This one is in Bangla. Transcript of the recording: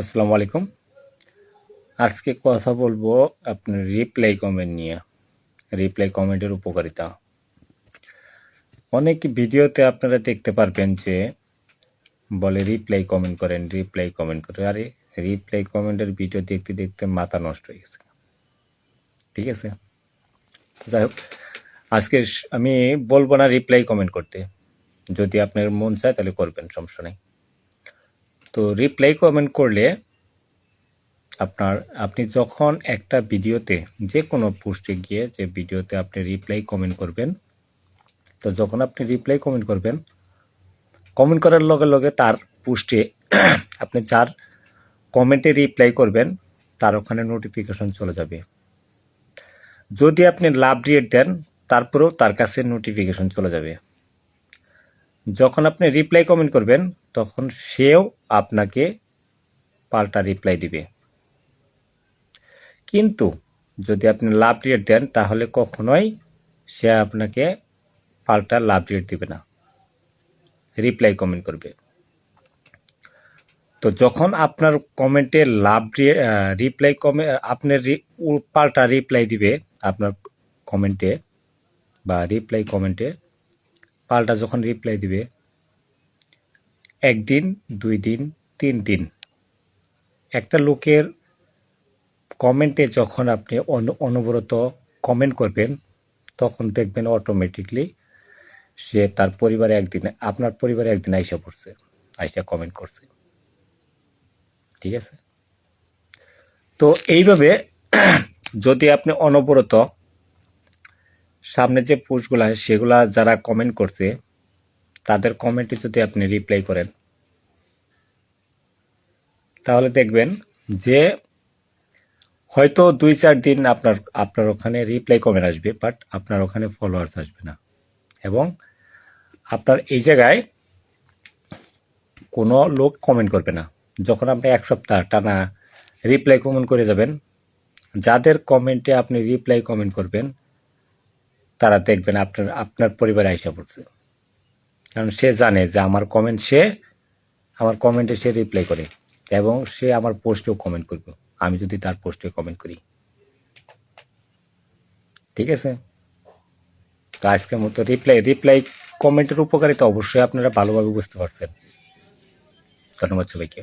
আসসালামু আলাইকুম। আজকে কথা বলবো আপনার রিপ্লাই কমেন্ট নিয়ে। রিপ্লাই কমেন্টের উপকারিতা। অনেক ভিডিওতে আপনারা দেখতে পারবেন যে বলে রিপ্লাই কমেন্ট করেন, রিপ্লাই কমেন্ট করে। আরে রিপ্লাই কমেন্টের ভিডিও দেখতে দেখতে মাথা নষ্ট হয়ে গেছে। ঠিক আছে, যাই হোক, আজকে আমি বলবো না রিপ্লাই কমেন্ট করতে। যদি আপনার মন চায় তাহলে করবেন, সমস্যা নেই। তো রিপ্লাই কমেন্ট করলে আপনি যখন একটা ভিডিওতে যে কোনো পোস্টে গিয়ে যে ভিডিওতে আপনি রিপ্লাই কমেন্ট করবেন, তো যখন আপনি রিপ্লাই কমেন্ট করবেন, কমেন্ট করার লগে লগে তার পোস্টে আপনি যার কমেন্টে রিপ্লাই করবেন তার ওখানে নোটিফিকেশন চলে যাবে। যদি আপনি লাভ রিয়েট দেন তারপরেও তার কাছে নোটিফিকেশন চলে যাবে। যখন আপনি রিপ্লাই কমেন্ট করবেন তখন সেও আপনাকে পাল্টা রিপ্লাই দিবে। কিন্তু যদি আপনি লাভ রিয়েট দেন তাহলে কখনোই সে আপনাকে পাল্টা লাভ রিয়েট দিবে না, রিপ্লাই কমেন্ট করবে। তো যখন আপনার কমেন্টে রিপ্লাই আপনার পাল্টা রিপ্লাই দিবে, আপনার কমেন্টে বা রিপ্লাই কমেন্টে পাল্টা যখন রিপ্লাই দিবে, একদিন, 2 দিন, 3 দিন, একটা লোকের কমেন্টে যখন আপনি অনবরত কমেন্ট করবেন তখন দেখবেন অটোমেটিকলি সে তার পরিবারে একদিন, আপনার পরিবারে একদিন আইসা পড়ছে, আইসা কমেন্ট করছে। ঠিক আছে, তো এইভাবে যদি আপনি অনবরত সামনে যে পোস্টগুলা সেগুলা যারা কমেন্ট করছে তাদের কমেন্টে যদি আপনি রিপ্লাই করেন তাহলে দেখবেন যে হয়তো 2-4 দিন আপনার ওখানে রিপ্লাই কমেন্ট আসবে, বাট আপনার ওখানে ফলোয়ার্স আসবে না, এবং আপনার এই জায়গায় কোনো লোক কমেন্ট করবে না। যখন আপনি 1 সপ্তাহ টানা রিপ্লাই কমেন্ট করে যাবেন, যাদের কমেন্টে আপনি রিপ্লাই কমেন্ট করবেন তারা দেখবেন আপনার পরিবারে আইসা পড়ছে, কারণ সে জানে যে আমার কমেন্টে সে রিপ্লাই করে এবং সে আমার পোস্টেও কমেন্ট করবে আমি যদি তার পোস্টে কমেন্ট করি। ঠিক আছে, তো আজকের মতো রিপ্লাই কমেন্টের উপকারিতা অবশ্যই আপনারা ভালোভাবে বুঝতে পারছেন। ধন্যবাদ সবাইকে।